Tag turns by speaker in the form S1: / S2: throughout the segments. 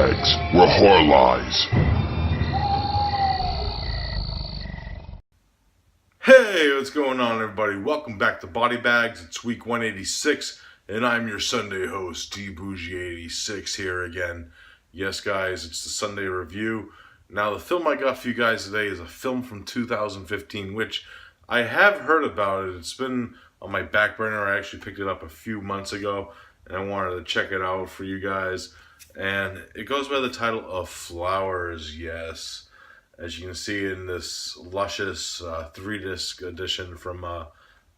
S1: BodyBags, where horror lies.
S2: Hey, what's going on, everybody? Welcome back to BodyBags. It's week 186, and I'm your Sunday host, Bourgie86 here again. Yes, guys, it's the Sunday review. Now, the film I got for you guys today is a film from 2015, which I have heard about it. It's been on my back burner. I actually picked it up a few months ago, and I wanted to check it out for you guys. And it goes by the title of Flowers, yes. As you can see in this luscious 3-disc edition from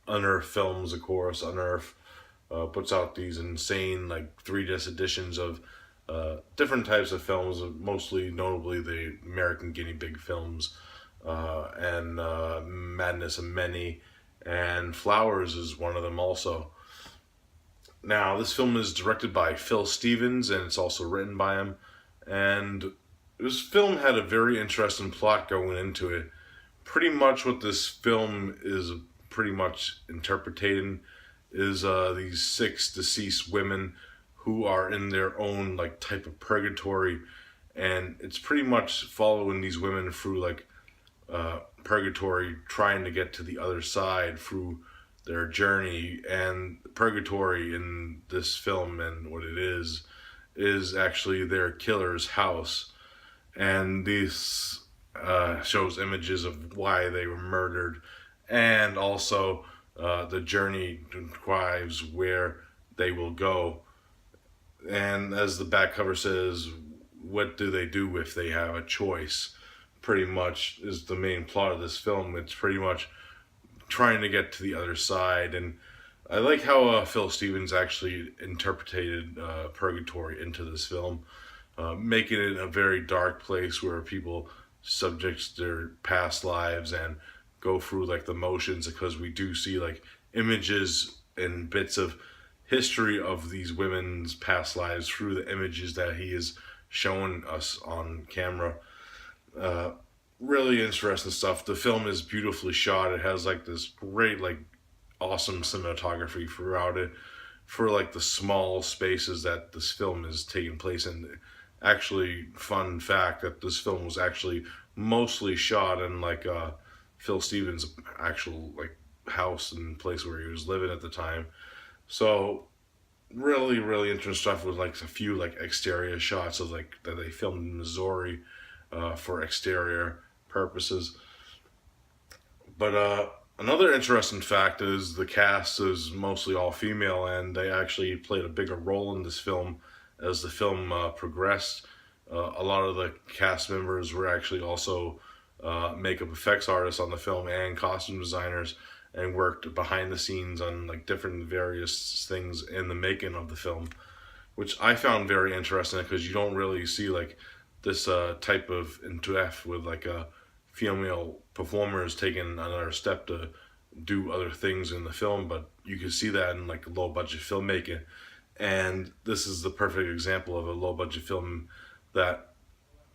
S2: Unearthed Films, of course. Unearthed puts out these insane 3-disc editions of different types of films, mostly notably the American Guinea Pig films, and Madness of Many, and Flowers is one of them also. Now, this film is directed by Phil Stevens, and it's also written by him, and this film had a very interesting plot going into it. Pretty much what this film is pretty much interpreting is these 6 deceased women who are in their own type of purgatory, and it's pretty much following these women through purgatory, trying to get to the other side through their journey. And purgatory in this film, and what it is actually their killer's house. And this shows images of why they were murdered, and also the journey describes where they will go. And as the back cover says, what do they do if they have a choice? Pretty much is the main plot of this film. It's pretty much trying to get to the other side. And I like how Phil Stevens actually interpreted purgatory into this film, making it a very dark place where people subject their past lives and go through the motions, because we do see images and bits of history of these women's past lives through the images that he is showing us on camera. Really interesting stuff. The film is beautifully shot. It has this great awesome cinematography throughout it for the small spaces that this film is taking place in. Actually, fun fact that this film was actually mostly shot in Phil Stevens' actual house and place where he was living at the time. So really, really interesting stuff with a few exterior shots of that they filmed in Missouri for exterior purposes. But another interesting fact is the cast is mostly all female, and they actually played a bigger role in this film as the film progressed. A lot of the cast members were actually also makeup effects artists on the film and costume designers, and worked behind the scenes on different various things in the making of the film, which I found very interesting, because you don't really see this type of depth with female performers taking another step to do other things in the film. But you can see that in low budget filmmaking, and this is the perfect example of a low budget film that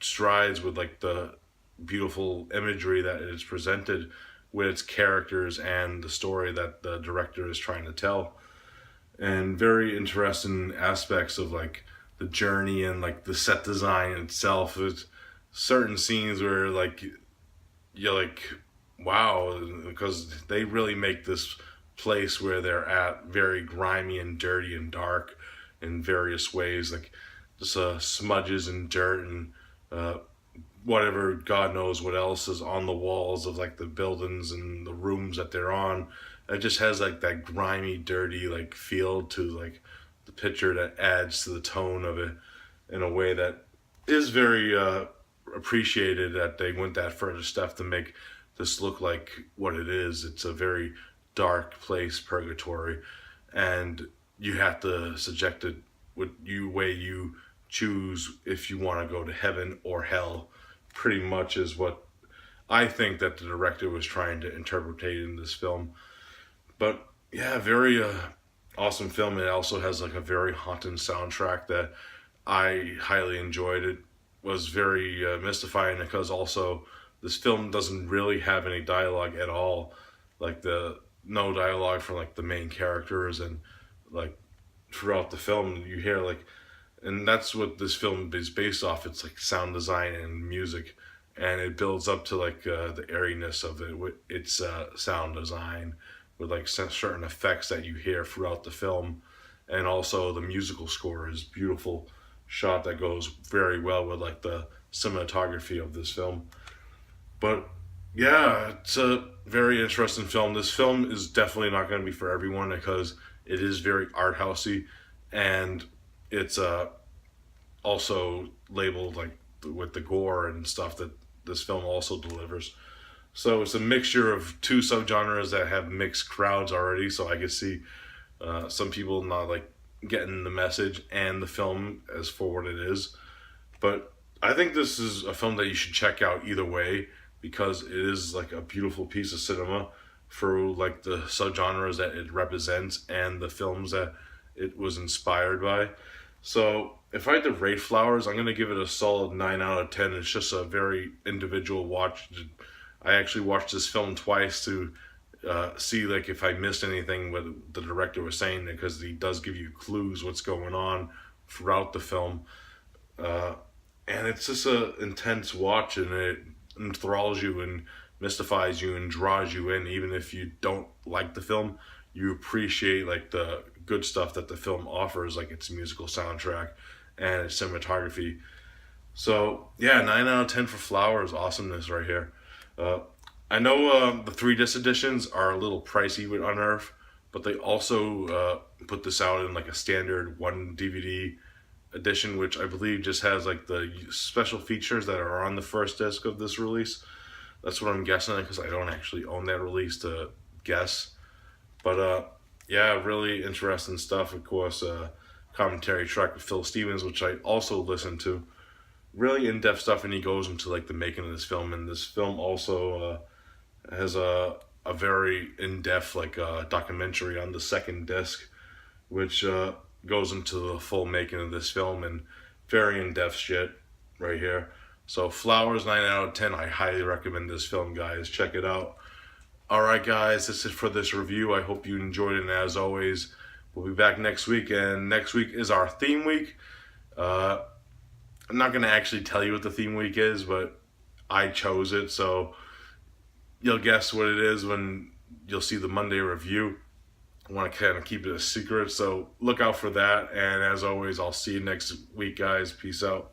S2: strides with the beautiful imagery that is presented with its characters and the story that the director is trying to tell. And very interesting aspects of the journey and the set design itself. There's certain scenes where you're wow, because they really make this place where they're at very grimy and dirty and dark in various ways, just smudges and dirt and whatever, God knows what else is on the walls of the buildings and the rooms that they're on. It just has that grimy, dirty feel to the picture that adds to the tone of it in a way that is very appreciated, that they went that further step to make this look like what it is. It's a very dark place, purgatory, and you have to subject it with way you choose if you want to go to heaven or hell. Pretty much is what I think that the director was trying to interpret in this film. But yeah, very awesome film. It also has a very haunting soundtrack that I highly enjoyed. It was very mystifying, because also this film doesn't really have any dialogue at all. No dialogue from the main characters, and throughout the film you hear And that's what this film is based off. It's like sound design and music, and it builds up to like the airiness of it with its sound design, with like certain effects that you hear throughout the film, and also the musical score is beautiful shot that goes very well with like the cinematography of this film. But yeah, it's a very interesting film. This film is definitely not going to be for everyone because it is very art housey, and it's also labeled like with the gore and stuff that this film also delivers. So it's a mixture of two subgenres that have mixed crowds already. So I can see some people not like getting the message and the film as for what it is. But I think this is a film that you should check out either way because it is like a beautiful piece of cinema for like the subgenres that it represents and the films that it was inspired by. So if I had to rate Flowers, I'm gonna give it a solid 9 out of 10. It's just a very individual watch. I actually watched this film twice to see like if I missed anything what the director was saying because he does give you clues what's going on throughout the film, and it's just a intense watch and it enthralls you and mystifies you and draws you in. Even if you don't like the film, you appreciate like the good stuff that the film offers, like its musical soundtrack and its cinematography. So yeah, 9 out of 10 for Flowers. Awesomeness right here. I know the 3 disc editions are a little pricey with Unearthed, but they also put this out in like a standard 1 DVD edition, which I believe just has like the special features that are on the first disc of this release. That's what I'm guessing because I don't actually own that release to guess. But yeah, really interesting stuff. Of course, commentary track with Phil Stevens, which I also listened to. Really in-depth stuff, and he goes into like the making of this film. And this film also has a very in-depth like documentary on the second disc, which goes into the full making of this film and very in-depth shit right here. So Flowers, 9 out of 10. I highly recommend this film, guys. Check it out. Alright guys, this is for this review. I hope you enjoyed it, and as always, we'll be back next week, and next week is our theme week. I'm not going to actually tell you what the theme week is, but I chose it, so you'll guess what it is when you'll see the Monday review. I want to kind of keep it a secret, so look out for that, and as always, I'll see you next week, guys. Peace out.